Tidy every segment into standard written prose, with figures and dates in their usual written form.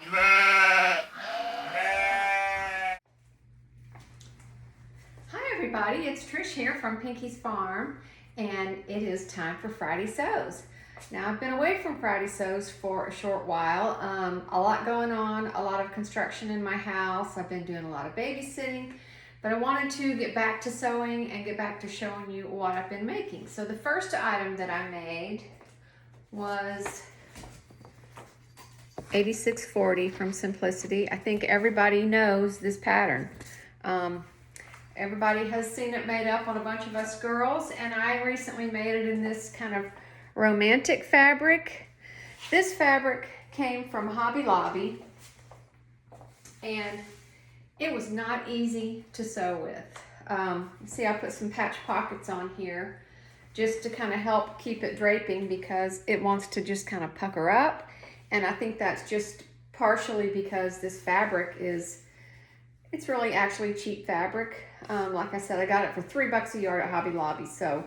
Hi everybody, it's Trish here from Pinky's Farm, and it is time for Friday Sews. Now I've been away from Friday Sews for a short while. A lot going on, a lot of construction in my house. I've been doing a lot of babysitting, but I wanted to get back to sewing and get back to showing you what I've been making. So the first item that I made was 8640 from Simplicity. I think everybody knows this pattern. Everybody has seen it made up on a bunch of us girls, and I recently made it in this kind of romantic fabric. This fabric came from Hobby Lobby, and it was not easy to sew with. See, I put some patch pockets on here just to kind of help keep it draping because it wants to just kind of pucker up. And I think that's just partially because this fabric it's really actually cheap fabric. Like I said, I got it for $3 a yard at Hobby Lobby. So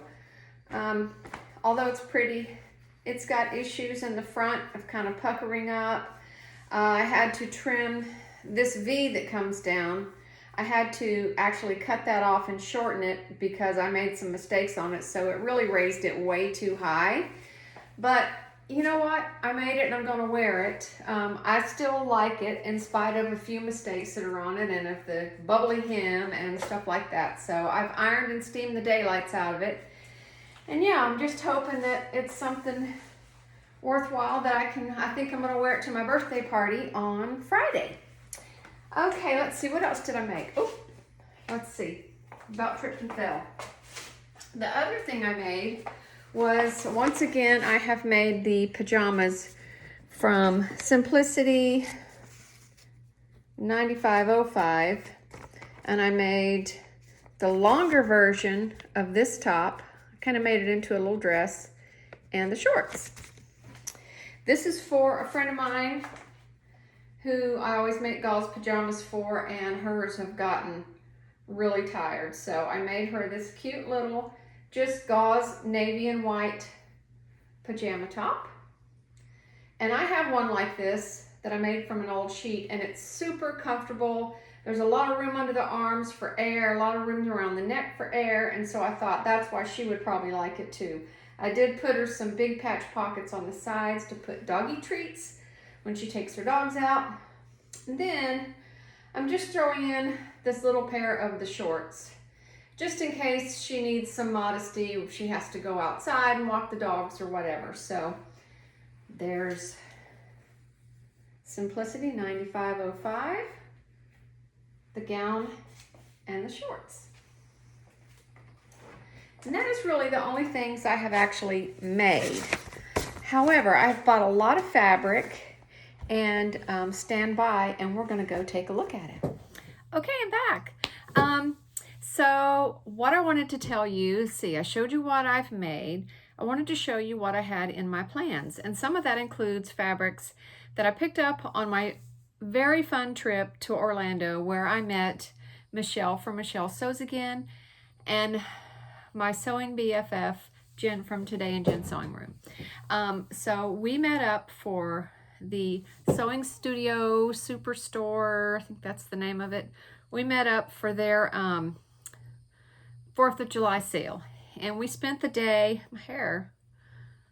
although it's pretty, it's got issues in the front of kind of puckering up. I had to trim this V that comes down. I had to actually cut that off and shorten it because I made some mistakes on it. So it really raised it way too high. But you know what? I made it and I'm gonna wear it. I still like it in spite of a few mistakes that are on it and of the bubbly hem and stuff like that. So I've ironed and steamed the daylights out of it. And yeah, I'm just hoping that it's something worthwhile that I think I'm gonna wear it to my birthday party on Friday. Okay, let's see, what else did I make? Oh, let's see, about tripped and fell. The other thing I made was, once again, I have made the pajamas from Simplicity 9505, and I made the longer version of this top. I kind of made it into a little dress, and the shorts. This is for a friend of mine who I always make Gauze pajamas for, and hers have gotten really tired. So I made her this cute little just gauze navy and white pajama top. And I have one like this that I made from an old sheet, and it's super comfortable. There's a lot of room under the arms for air, a lot of room around the neck for air, and so I thought that's why she would probably like it too. I did put her some big patch pockets on the sides to put doggy treats when she takes her dogs out. And then I'm just throwing in this little pair of the shorts, just in case she needs some modesty if she has to go outside and walk the dogs or whatever. So there's Simplicity 9505, the gown, and the shorts. And that is really the only things I have actually made. However, I've bought a lot of fabric, and stand by, and we're gonna go take a look at it. Okay, I'm back. So what I wanted to tell you, see, I showed you what I've made. I wanted to show you what I had in my plans. And some of that includes fabrics that I picked up on my very fun trip to Orlando, where I met Michelle from Michelle Sews Again and my sewing BFF, Jen from Today and Jen Sewing Room. So we met up for the Sewing Studio Superstore, I think that's the name of it. We met up for their 4th of July sale, and we spent the day, my hair,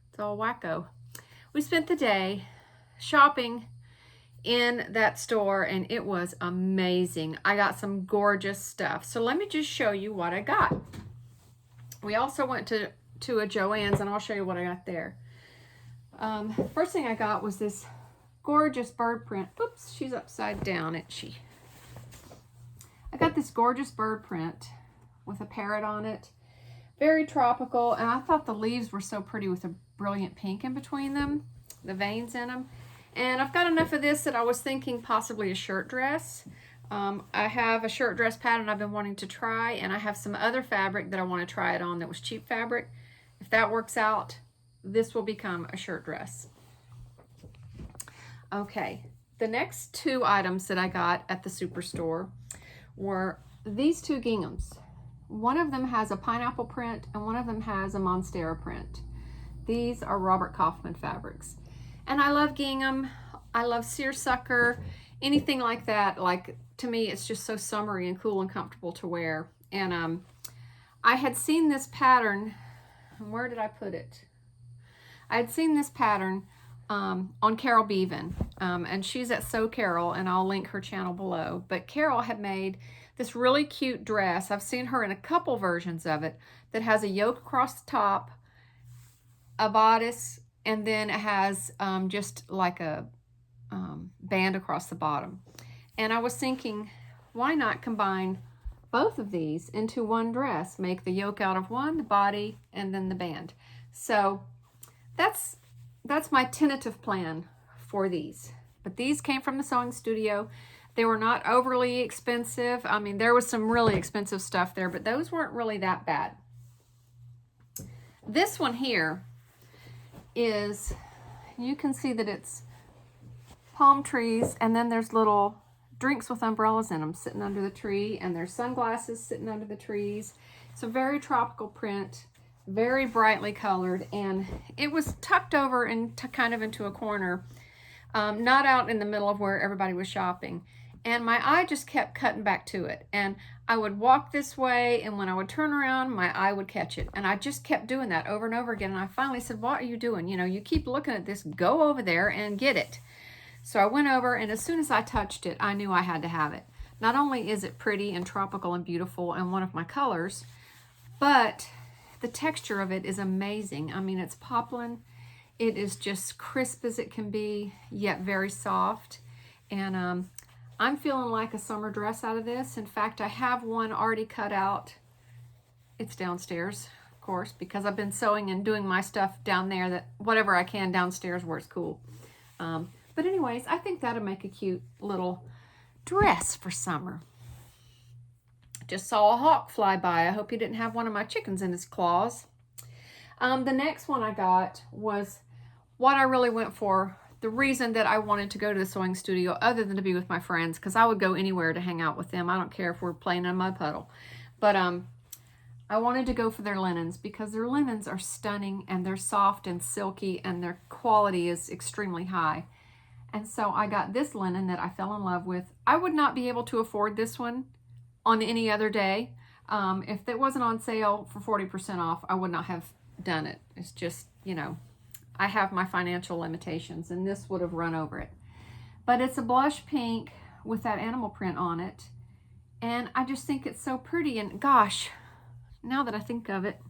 it's all wacko. We spent the day shopping in that store, and it was amazing. I got some gorgeous stuff. So let me just show you what I got. We also went to a Joann's, and I'll show you what I got there. First thing I got was this gorgeous bird print. Oops, she's upside down, isn't she? I got this gorgeous bird print with a parrot on it. Very tropical, and I thought the leaves were so pretty with a brilliant pink in between them, the veins in them. And I've got enough of this that I was thinking possibly a shirt dress. I have a shirt dress pattern I've been wanting to try, and I have some other fabric that I want to try it on that was cheap fabric. If that works out, this will become a shirt dress. Okay, the next two items that I got at the Superstore were these two ginghams. One of them has a pineapple print and one of them has a monstera print. These are Robert Kaufman fabrics. And I love gingham. I love seersucker, anything like that. Like, to me, it's just so summery and cool and comfortable to wear. And I had seen this pattern. Where did I put it? I had seen this pattern on Carole Bevan, and she's at Sew Carole, and I'll link her channel below. But Carole had made this really cute dress. I've seen her in a couple versions of it that has a yoke across the top, a bodice, and then it has just like a band across the bottom. And I was thinking, why not combine both of these into one dress? Make the yoke out of one, the body, and then the band. So that's my tentative plan for these. But these came from the sewing studio. They were not overly expensive. I mean, there was some really expensive stuff there, but those weren't really that bad. This one here is, you can see that it's palm trees, and then there's little drinks with umbrellas in them sitting under the tree, and there's sunglasses sitting under the trees. It's a very tropical print, very brightly colored, and it was tucked over into kind of into a corner, not out in the middle of where everybody was shopping. And my eye just kept cutting back to it, and I would walk this way, and when I would turn around, my eye would catch it, and I just kept doing that over and over again. And I finally said, what are you doing? You know, you keep looking at this, go over there and get it. So I went over, and as soon as I touched it, I knew I had to have it. Not only is it pretty and tropical and beautiful and one of my colors, but the texture of it is amazing. I mean, it's poplin. It is just crisp as it can be, yet very soft. And I'm feeling like a summer dress out of this. In fact, I have one already cut out. It's downstairs, of course, because I've been sewing and doing my stuff down there, that whatever I can downstairs where it's cool. But anyways, I think that'll make a cute little dress for summer. Just saw a hawk fly by. I hope he didn't have one of my chickens in his claws. The next one I got was what I really went for. The reason that I wanted to go to the sewing studio, other than to be with my friends, because I would go anywhere to hang out with them. I don't care if we're playing in a mud puddle. But I wanted to go for their linens, because their linens are stunning, and they're soft and silky, and their quality is extremely high. And so I got this linen that I fell in love with. I would not be able to afford this one on any other day. If it wasn't on sale for 40% off, I would not have done it. It's just, you know, I have my financial limitations, and this would have run over it. But it's a blush pink with that animal print on it. And I just think it's so pretty. And gosh, now that I think of it,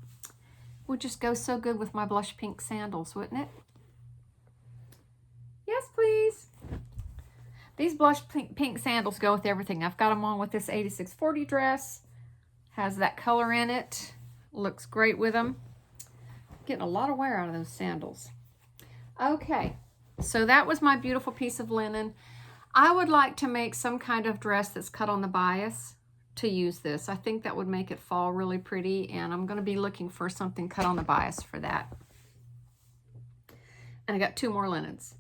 would just go so good with my blush pink sandals, wouldn't it? Yes, please. These blush pink sandals go with everything. I've got them on with this 8640 dress. Has that color in it. Looks great with them. Getting a lot of wear out of those sandals. Okay, so that was my beautiful piece of linen. I would like to make some kind of dress that's cut on the bias to use this. I think that would make it fall really pretty, and I'm going to be looking for something cut on the bias for that. And I got two more linens.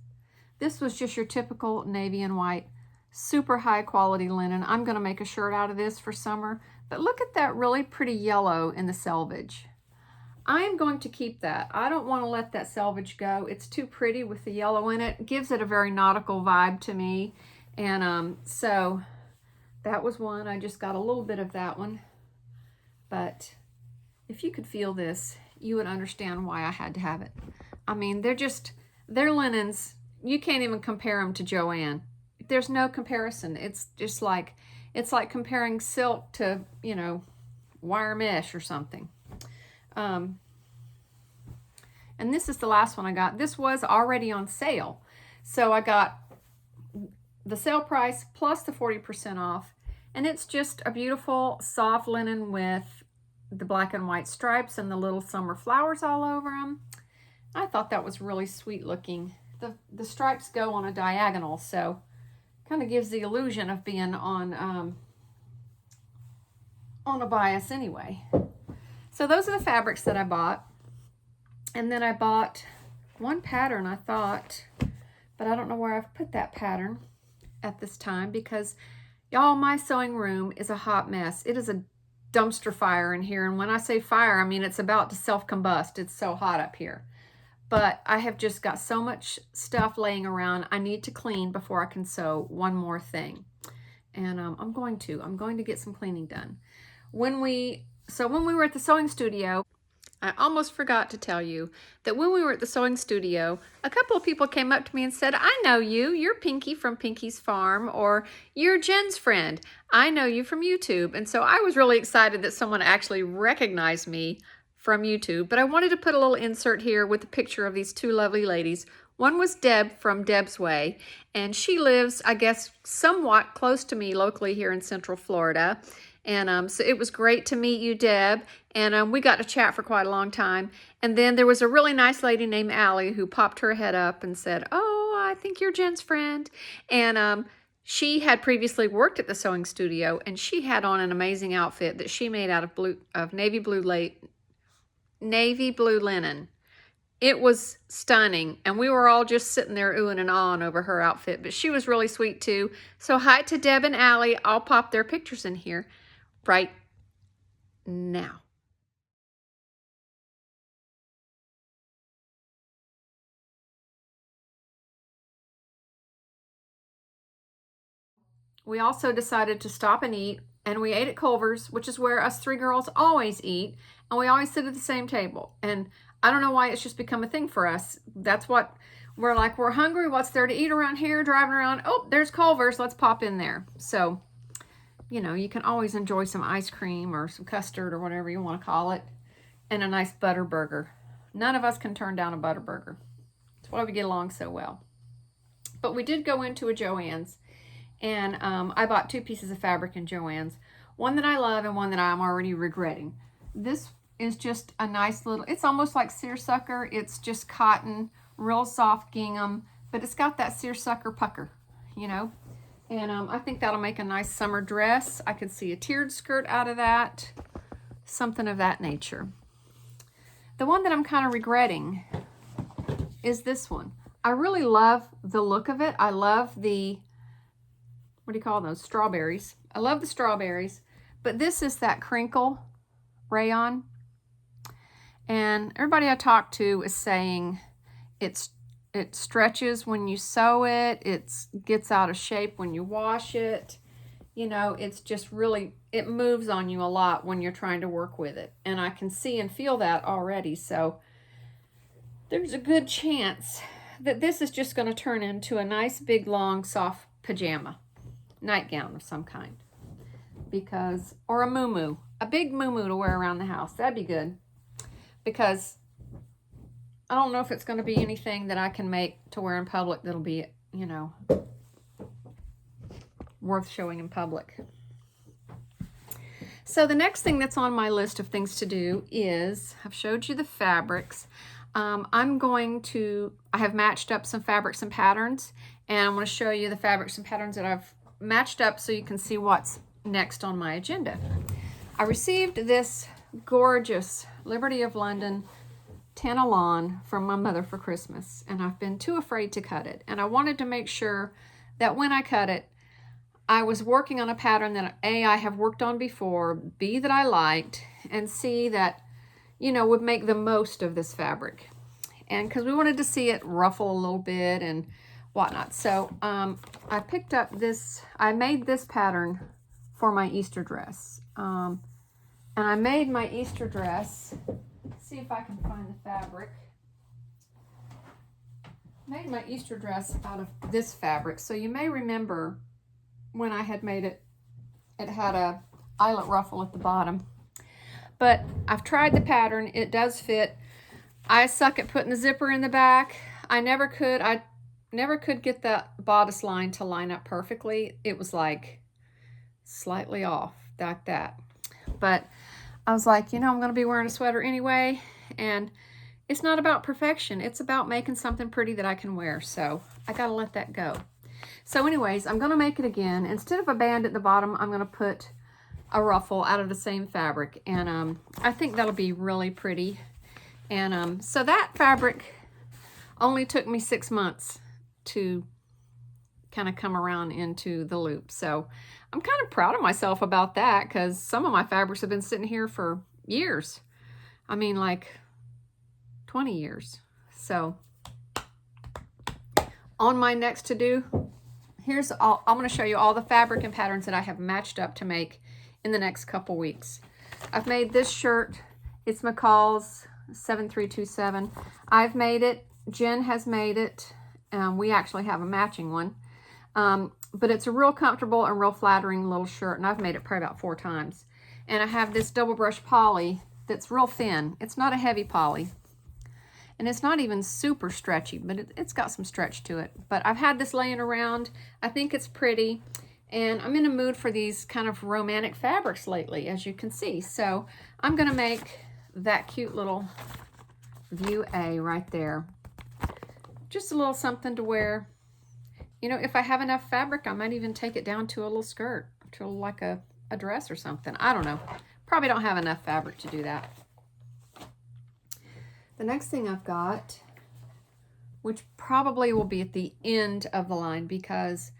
This was just your typical navy and white, super high quality linen. I'm going to make a shirt out of this for summer, but look at that really pretty yellow in the selvage. I am going to keep that. I don't want to let that selvage go. It's too pretty with the yellow in it. It gives it a very nautical vibe to me. And so that was one. I just got a little bit of that one. But if you could feel this, you would understand why I had to have it. I mean, they're linens. You can't even compare them to Joann. There's no comparison. It's just like, it's like comparing silk to, you know, wire mesh or something. And this is the last one I got. This was already on sale. So I got the sale price plus the 40% off. And it's just a beautiful soft linen with the black and white stripes and the little summer flowers all over them. I thought that was really sweet looking. The stripes go on a diagonal, so kind of gives the illusion of being on a bias anyway. So those are the fabrics that I bought. And then I bought one pattern, I thought, but I don't know where I've put that pattern at this time, because y'all, my sewing room is a hot mess. It is a dumpster fire in here. And when I say fire, I mean it's about to self-combust. It's so hot up here. but I have just got so much stuff laying around. I need to clean before I can sew one more thing. And I'm going to get some cleaning done. When we were at the sewing studio, I almost forgot to tell you that when we were at the sewing studio, a couple of people came up to me and said, I know you, you're Pinky from Pinky's Farm, or you're Jen's friend. I know you from YouTube. And so I was really excited that someone actually recognized me from YouTube, but I wanted to put a little insert here with a picture of these two lovely ladies. One was Deb from Deb's Way, and she lives, I guess, somewhat close to me locally here in Central Florida. And so it was great to meet you, Deb. And we got to chat for quite a long time. And then there was a really nice lady named Allie who popped her head up and said, oh, I think you're Jen's friend. And she had previously worked at the sewing studio, and she had on an amazing outfit that she made out of navy blue linen. It was stunning, and we were all just sitting there oohing and ahhing over her outfit, but she was really sweet too. So hi to Deb and Allie. I'll pop their pictures in here right now. We also decided to stop and eat, and we ate at Culver's, which is where us three girls always eat, and we always sit at the same table. And I don't know why it's just become a thing for us. That's what we're like. We're hungry. What's there to eat around here? Driving around. Oh, there's Culver's. Let's pop in there. So, you know, you can always enjoy some ice cream or some custard or whatever you want to call it, and a nice butter burger. None of us can turn down a butter burger. That's why we get along so well. But we did go into a Joann's, and I bought two pieces of fabric in Joann's. One that I love and one that I'm already regretting. This is just a nice little, it's almost like seersucker. It's just cotton, real soft gingham, but it's got that seersucker pucker, you know. And I think that'll make a nice summer dress. I could see a tiered skirt out of that, something of that nature. The one that I'm kind of regretting is this one. I really love the look of it. I love the, what do you call those? Strawberries. I love the strawberries, but this is that crinkle rayon. And everybody I talk to is saying it stretches when you sew it. It gets out of shape when you wash it. You know, it's just really, it moves on you a lot when you're trying to work with it. And I can see and feel that already. So there's a good chance that this is just going to turn into a nice, big, long, soft pajama, nightgown of some kind. Because, or a muumuu, a big muumuu to wear around the house. That'd be good. Because I don't know if it's going to be anything that I can make to wear in public that'll be, you know, worth showing in public. So the next thing that's on my list of things to do is, I've showed you the fabrics. I have matched up some fabrics and patterns, and I'm going to show you the fabrics and patterns that I've matched up so you can see what's next on my agenda. I received this gorgeous Liberty of London Tanalon from my mother for Christmas, and I've been too afraid to cut it. And I wanted to make sure that when I cut it, I was working on a pattern that A, I have worked on before, B, that I liked, and C, that, you know, would make the most of this fabric. And because we wanted to see it ruffle a little bit and whatnot. So I picked up this, I made this pattern for my Easter dress. And I made my Easter dress, see if I can find the fabric. Made my Easter dress out of this fabric. So you may remember when I had made it, it had a eyelet ruffle at the bottom. But I've tried the pattern, it does fit. I suck at putting the zipper in the back. I never could get that bodice line to line up perfectly. It was like slightly off, like that. But I was like, you know, I'm going to be wearing a sweater anyway, and it's not about perfection. It's about making something pretty that I can wear, so I got to let that go. So anyways, I'm going to make it again. Instead of a band at the bottom, I'm going to put a ruffle out of the same fabric, and I think that'll be really pretty. And so that fabric only took me 6 months to kind of come around into the loop. So I'm kind of proud of myself about that, because some of my fabrics have been sitting here for years. I mean, like 20 years. So on my next to do, here's all, I'm going to show you all the fabric and patterns that I have matched up to make in the next couple weeks. I've made this shirt. It's McCall's 7327. I've made it. Jen has made it. We actually have a matching one. But it's a real comfortable and real flattering little shirt, and I've made it probably about 4 times. And I have this double brush poly that's real thin. It's not a heavy poly. And it's not even super stretchy, but it's got some stretch to it. But I've had this laying around. I think it's pretty. And I'm in a mood for these kind of romantic fabrics lately, as you can see. So I'm going to make that cute little view A right there. Just a little something to wear. You know, if I have enough fabric, I might even take it down to a little skirt, to like a dress or something. I don't know. Probably don't have enough fabric to do that. The next thing I've got, which probably will be at the end of the line because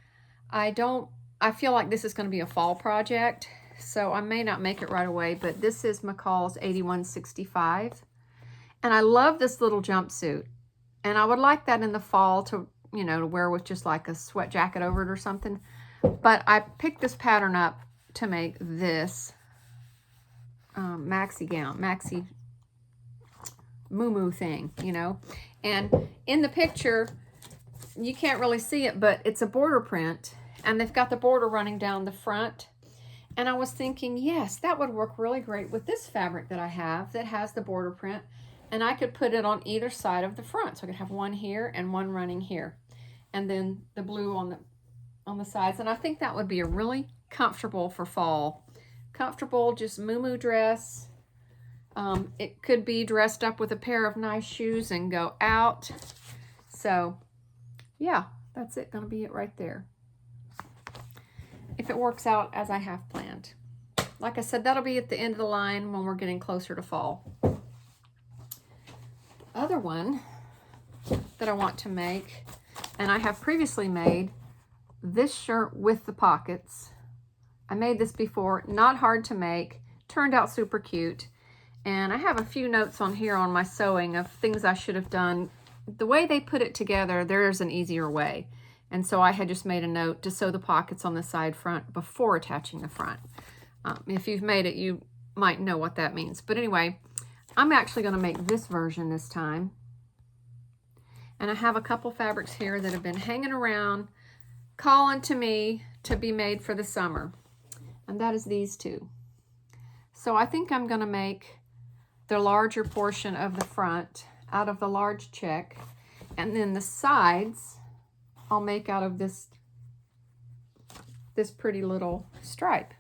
I feel like this is going to be a fall project, so I may not make it right away, but this is McCall's 8165. And I love this little jumpsuit. And I would like that in the fall to, you know, to wear with just like a sweat jacket over it or something. But I picked this pattern up to make this maxi gown, maxi moo thing, you know. And in the picture, you can't really see it, but it's a border print. And they've got the border running down the front. And I was thinking, yes, that would work really great with this fabric that I have that has the border print. And I could put it on either side of the front. So I could have one here and one running here. And then the blue on the sides. And I think that would be a really comfortable for fall. Comfortable, just moo dress. It could be dressed up with a pair of nice shoes and go out. So, yeah, that's it. Gonna be it right there. If it works out as I have planned. Like I said, that'll be at the end of the line when we're getting closer to fall. Other one that I want to make, and I have previously made this shirt with the pockets. I made this before, not hard to make, turned out super cute. And I have a few notes on here on my sewing of things I should have done. The way they put it together, there's an easier way. And so I had just made a note to sew the pockets on the side front before attaching the front. If you've made it, you might know what that means. But anyway, I'm actually going to make this version this time. And I have a couple fabrics here that have been hanging around, calling to me to be made for the summer. And that is these two. So I think I'm going to make the larger portion of the front out of the large check. And then the sides I'll make out of this pretty little stripe.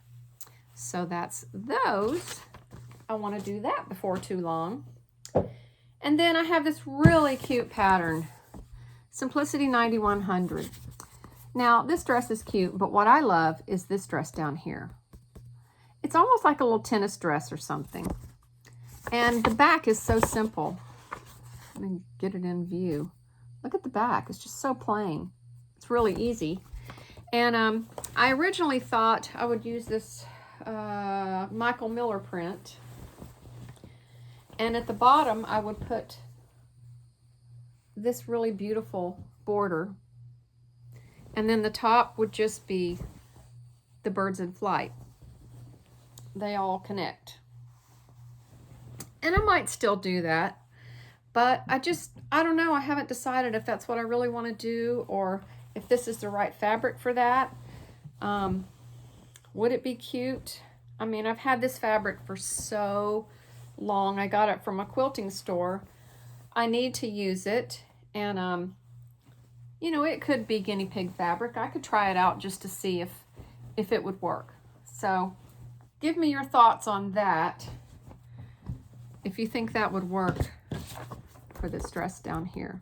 So that's those. I want to do that before too long. And then I have this really cute pattern, Simplicity 9100. Now this dress is cute, but what I love is this dress down here. It's almost like a little tennis dress or something. And the back is so simple. Let me get it in view. Look at the back, it's just so plain. It's really easy. And I originally thought I would use this Michael Miller print. And at the bottom, I would put this really beautiful border. And then the top would just be the birds in flight. They all connect. And I might still do that. But I don't know. I haven't decided if that's what I really want to do or if this is the right fabric for that. Would it be cute? I mean, I've had this fabric for so long. I got it from a quilting store. I need to use it. And, you know, it could be guinea pig fabric. I could try it out just to see if it would work. So give me your thoughts on that. If you think that would work for this dress down here.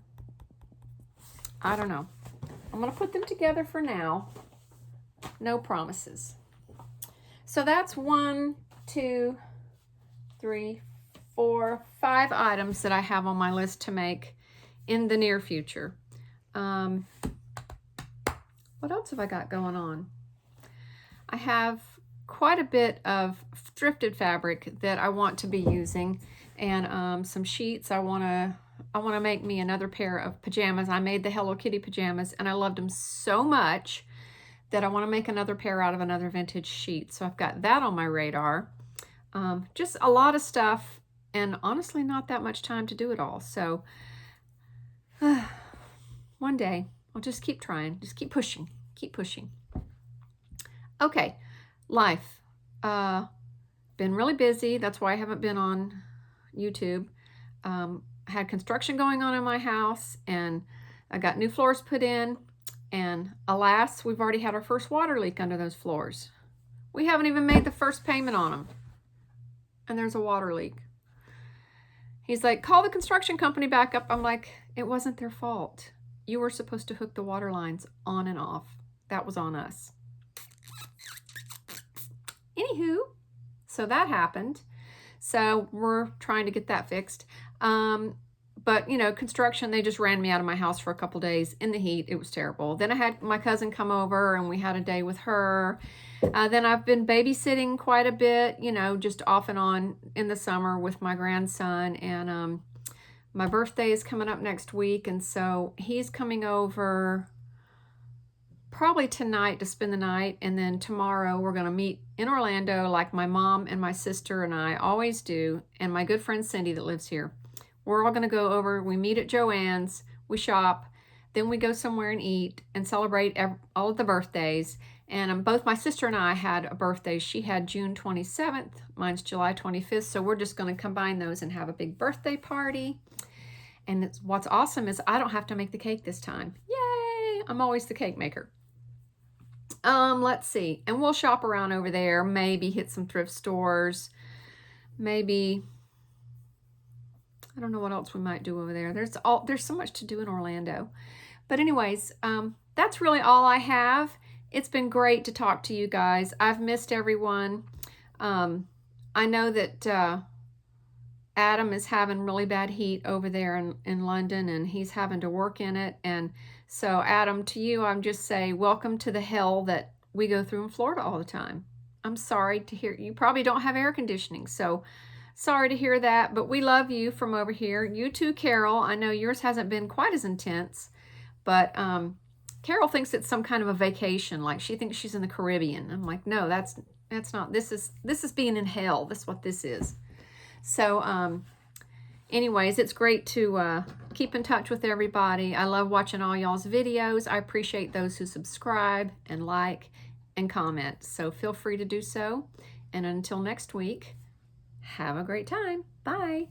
I don't know. I'm going to put them together for now. No promises. So that's 1, 2, 3, 4, 5 items that I have on my list to make in the near future. What else have I got going on? I have quite a bit of thrifted fabric that I want to be using, and some sheets I want to I want to make me another pair of pajamas. I made the Hello Kitty pajamas and I loved them so much that I want to make another pair out of another vintage sheet. So I've got that on my radar. Just a lot of stuff, and honestly not that much time to do it all. So one day I'll just keep trying, just keep pushing, keep pushing. Okay, life. Been really busy. That's why I haven't been on YouTube. I had construction going on in my house, and I got new floors put in, and alas, we've already had our first water leak under those floors. We haven't even made the first payment on them, and there's a water leak. He's like, call the construction company back up. I'm like, it wasn't their fault. You were supposed to hook the water lines on and off. That was on us. Anywho, so that happened. So we're trying to get that fixed. But, you know, construction, they just ran me out of my house for a couple days in the heat. It was terrible. Then I had my cousin come over and we had a day with her. Then I've been babysitting quite a bit, you know, just off and on in the summer with my grandson. And my birthday is coming up next week. And so he's coming over probably tonight to spend the night. And then tomorrow we're going to meet in Orlando like my mom and my sister and I always do. And my good friend Cindy that lives here. We're all going to go over, we meet at Joann's, we shop, then we go somewhere and eat and celebrate all of the birthdays. And both my sister and I had a birthday. She had June 27th, mine's July 25th. So we're just going to combine those and have a big birthday party. And what's awesome is I don't have to make the cake this time. Yay! I'm always the cake maker. Let's see. And we'll shop around over there, maybe hit some thrift stores, maybe... I don't know what else we might do over there. There's so much to do in Orlando. But anyways, that's really all I have. It's been great to talk to you guys. I've missed everyone. I know that Adam is having really bad heat over there in London, and he's having to work in it. And so Adam, to you, I'm just saying welcome to the hell that we go through in Florida all the time. I'm sorry to hear you probably don't have air conditioning, so sorry to hear that, but we love you from over here. You too, Carole. I know yours hasn't been quite as intense, but Carole thinks it's some kind of a vacation, like she thinks she's in the Caribbean. I'm like, no, that's not. This is being in hell. That's what this is. So anyways, it's great to keep in touch with everybody. I love watching all y'all's videos. I appreciate those who subscribe and like and comment. So feel free to do so. And until next week, have a great time. Bye.